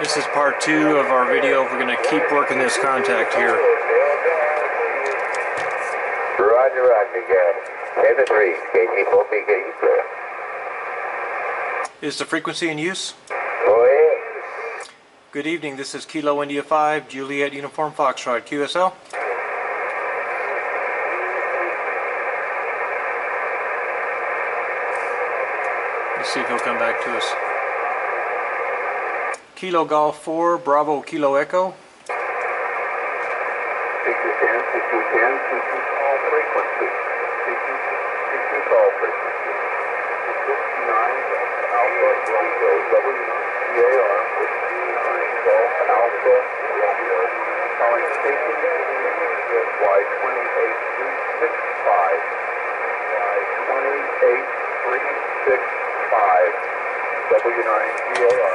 This is part 2 of our video. We're going to keep working this contact here. Roger, roger, again. 10 to 3, KG 4P, KG clear. Is the frequency in use? Go ahead. Good evening, this is Kilo India 5, Juliet Uniform Foxtrot, QSL. Let's see if he'll come back to us. Kilo Golf 4, Bravo Kilo Echo. 6210, 6210, all frequency. 62 call frequency. 59 Alpha Romeo, WCAR, 59 Golf Alpha Romeo, calling station Y28365, Y28365, W9CAR,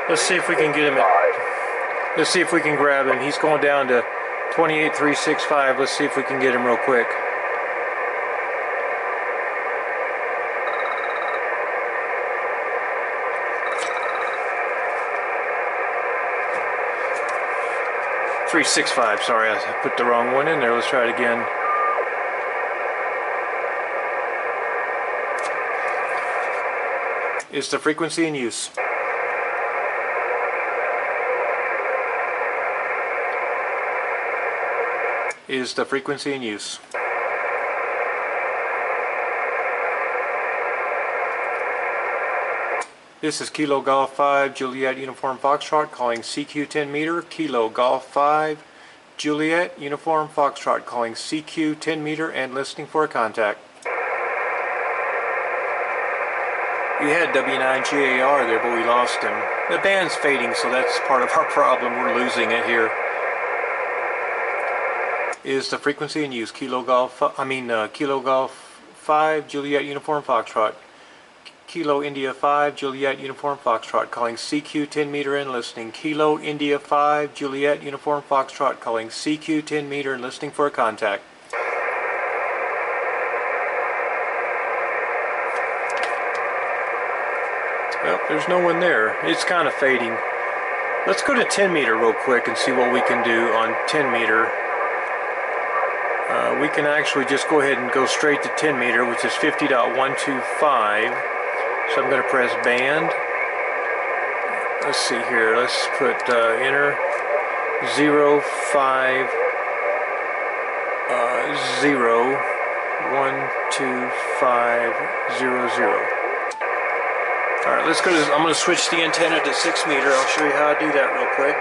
Let's see if we can get him. Let's see if we can grab him. He's going down to 28365. Let's see if we can get him real quick. .365. Sorry, I put the wrong one in there. Let's try it again. Is the frequency in use? Is the frequency in use? This is Kilo Golf 5, Juliet Uniform Foxtrot, calling CQ 10 meter. Kilo Golf 5, Juliet Uniform Foxtrot, calling CQ 10 meter and listening for a contact. We had W9GAR there, but we lost him. The band's fading, so that's part of our problem. We're losing it here. Is the frequency in use? Kilo Golf 5, Juliet Uniform Foxtrot. Kilo India 5, Juliet Uniform Foxtrot, calling CQ 10 meter and listening. Kilo India 5, Juliet Uniform Foxtrot, calling CQ 10 meter and listening for a contact. Well, there's no one there. It's kind of fading. Let's go to 10 meter real quick and see what we can do on 10 meter. We can actually just go ahead and go straight to 10 meter, which is 50.125. So I'm going to press band. Let's see here. Let's put enter 050 12500. Alright, let's go to, I'm going to switch the antenna to 6 meter. I'll show you how to do that real quick.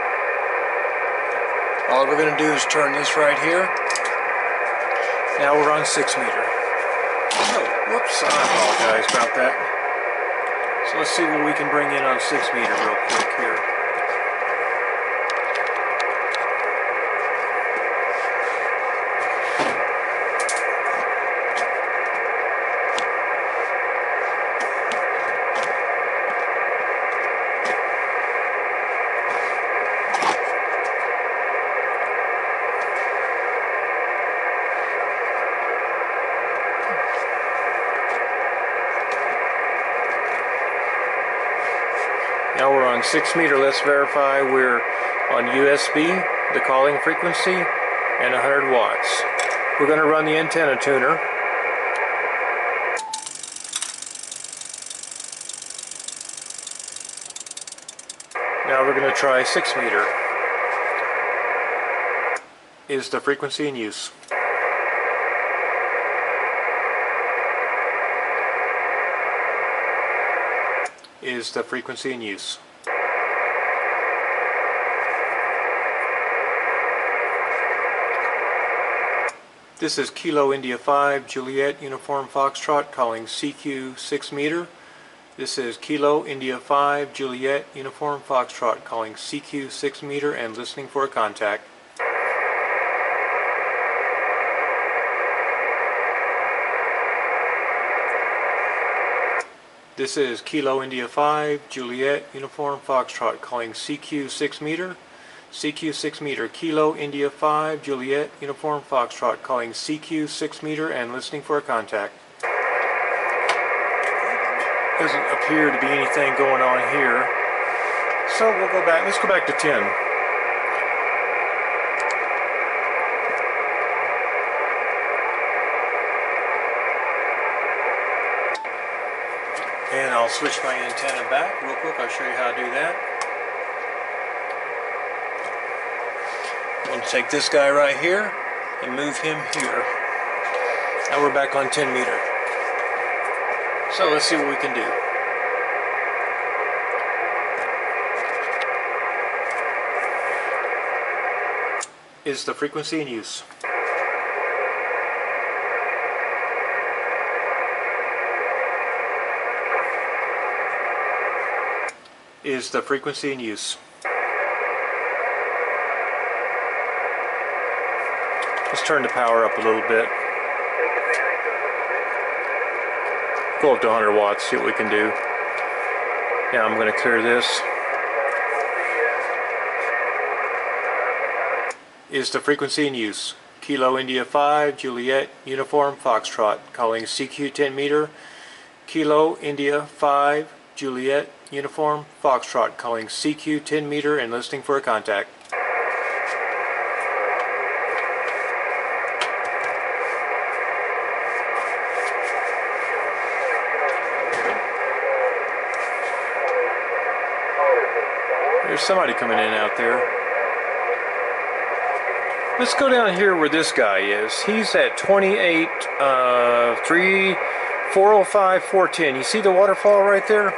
All we're going to do is turn this right here. Now we're on 6 meter. Oh, whoops, I apologize about that. So let's see what we can bring in on 6 meter real quick here. Now we're on 6 meter. Let's verify we're on USB, the calling frequency, and 100 watts. We're going to run the antenna tuner. Now we're going to try 6 meter. Is the frequency in use? Is the frequency in use? This is Kilo India 5, Juliet Uniform Foxtrot, calling CQ 6 meter. This is Kilo India 5, Juliet Uniform Foxtrot, calling CQ 6 meter and listening for a contact. This is Kilo India 5, Juliet Uniform Foxtrot, calling CQ 6 meter. CQ 6 meter, Kilo India 5, Juliet Uniform Foxtrot, calling CQ 6 meter and listening for a contact. Doesn't appear to be anything going on here. So we'll go back, let's go back to 10. And I'll switch my antenna back real quick. I'll show you how to do that. I'm going to take this guy right here and move him here. Now we're back on 10 meter. So let's see what we can do. Is the frequency in use? Is the frequency in use? Let's turn the power up a little bit. Go up to 100 watts, see what we can do. Now I'm going to clear this. Is the frequency in use? Kilo India 5, Juliet, Uniform, Foxtrot, calling CQ 10 meter. Kilo India 5, Juliet, Uniform, Foxtrot, calling CQ 10 meter and listening for a contact. There's somebody coming in out there. Let's go down here where this guy is. He's at 28, 405, 410. You see the waterfall right there?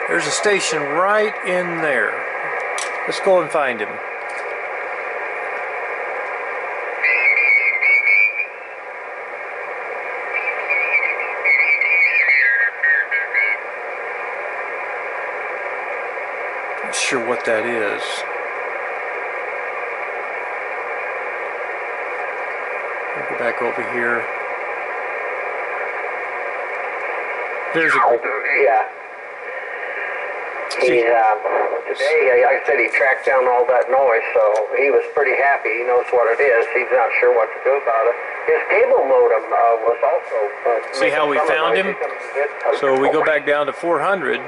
There's a station right in there. Let's go and find him. Not sure what that is. I'll go back over here. There's a... Yeah. Today, like I said, he tracked down all that noise, so he was pretty happy. He knows what it is. He's not sure what to do about it. His cable modem was also... See how we found him? So we go back down to 400.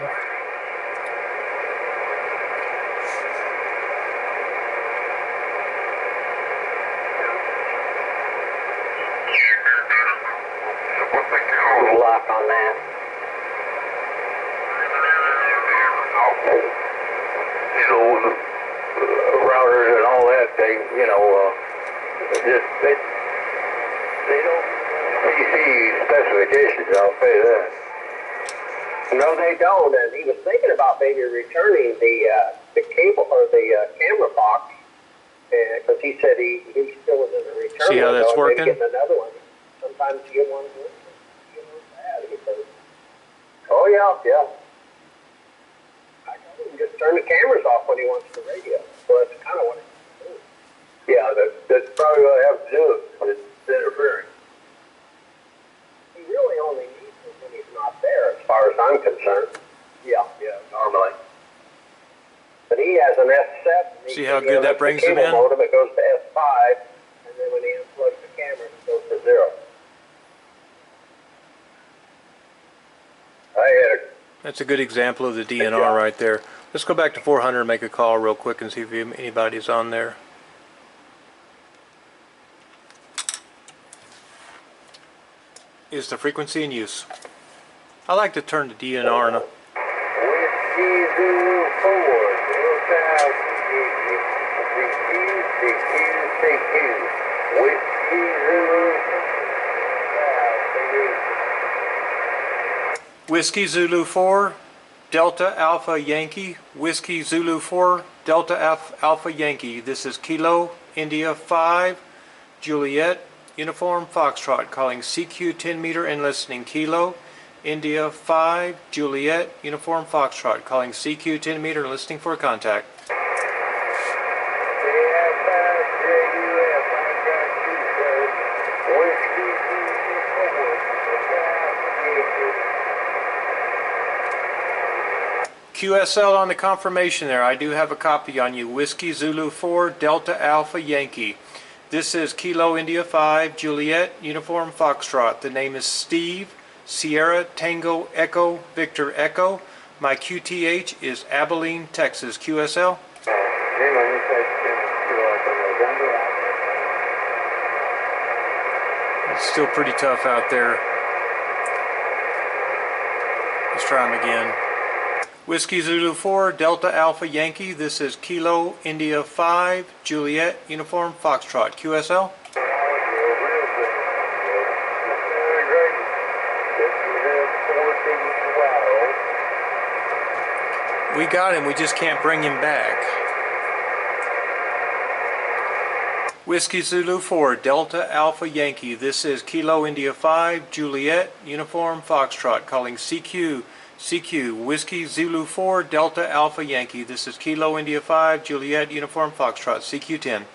Lock on that. You know, the routers and all that, they, you know, they don't PC specifications, I'll say that. No, they don't, and he was thinking about maybe returning the cable or the camera box, because he said he still was in the return. See how that's working? Getting another one. Sometimes you get one good, you get one bad. He says, oh yeah. I told him just turn the cameras off when he wants the radio. So that's kind of what he's doing. Yeah, that's probably what I have to do. It's interfering. He really only needs it when he's not there, as far as I'm concerned. Yeah, normally. But he has an S7. See how good that brings him in? Modem, it goes to S5, and then when he unplugs the camera, it goes to 0. That's a good example of the DNR right there. Let's go back to 400 and make a call real quick and see if anybody's on there. Is the frequency in use? I like to turn the DNR on. Whiskey Zulu 4, Delta Alpha Yankee, Whiskey Zulu 4, Delta Alpha Yankee. This is Kilo India 5, Juliet, Uniform Foxtrot, calling CQ 10 meter and listening. Kilo India 5, Juliet, Uniform Foxtrot, calling CQ 10 meter and listening for a contact. QSL on the confirmation there. I do have a copy on you. Whiskey Zulu 4, Delta Alpha Yankee. This is Kilo India 5, Juliet, Uniform Foxtrot. The name is Steve, Sierra Tango Echo, Victor Echo. My QTH is Abilene, Texas. QSL. It's still pretty tough out there. Let's try them again. Whiskey Zulu 4, Delta Alpha Yankee. This is Kilo India 5, Juliet Uniform Foxtrot. QSL. We got him, we just can't bring him back. Whiskey Zulu 4, Delta Alpha Yankee. This is Kilo India 5, Juliet Uniform Foxtrot, calling CQ. CQ, Whiskey Zulu 4, Delta Alpha Yankee. This is Kilo India 5, Juliet Uniform Foxtrot, CQ10.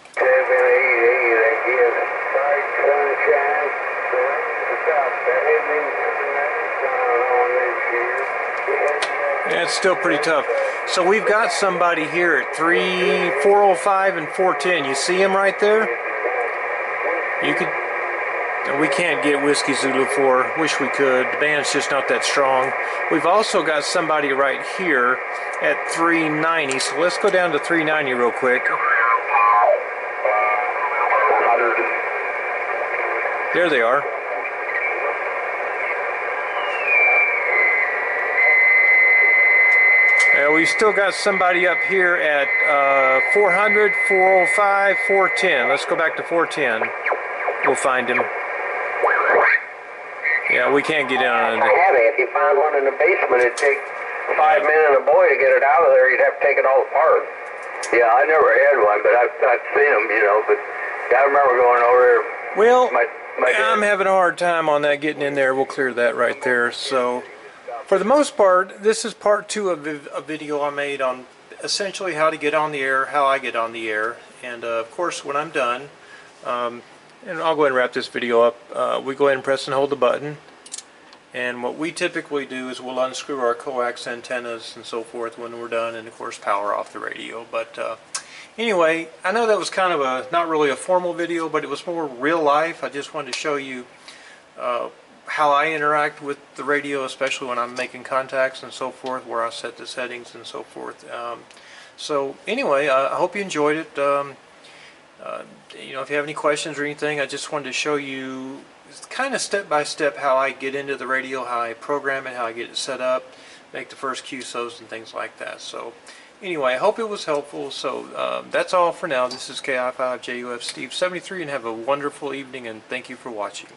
Yeah, it's still pretty tough. So we've got somebody here at 405 and 410. You see him right there? You could. We can't get Whiskey Zulu 4. Wish we could. The band's just not that strong. We've also got somebody right here at 390. So let's go down to 390 real quick. There they are. We've still got somebody up here at 400, 405, 410. Let's go back to 410. We'll find him. Yeah, we can't get in on it. If you find one in the basement, it'd take 5 men and a boy to get it out of there. You'd have to take it all apart. Yeah, I never had one, but I've seen them, you know. But I remember going over there. Well, I'm having a hard time on that getting in there. We'll clear that right there. So, for the most part, this is part 2 of a video I made on essentially how to get on the air, how I get on the air, and of course when I'm done, and I'll go ahead and wrap this video up, we go ahead and press and hold the button, and what we typically do is we'll unscrew our coax antennas and so forth when we're done, and of course power off the radio. But anyway, I know that was kind of a not really a formal video, but it was more real life. I just wanted to show you how I interact with the radio, especially when I'm making contacts and so forth, where I set the settings and so forth. So anyway, I hope you enjoyed it. You know, if you have any questions or anything, I just wanted to show you kind of step by step how I get into the radio, how I program it, how I get it set up, make the first QSOs and things like that. So anyway, I hope it was helpful. So that's all for now. This is KI5JUF Steve 73, and have a wonderful evening, and thank you for watching.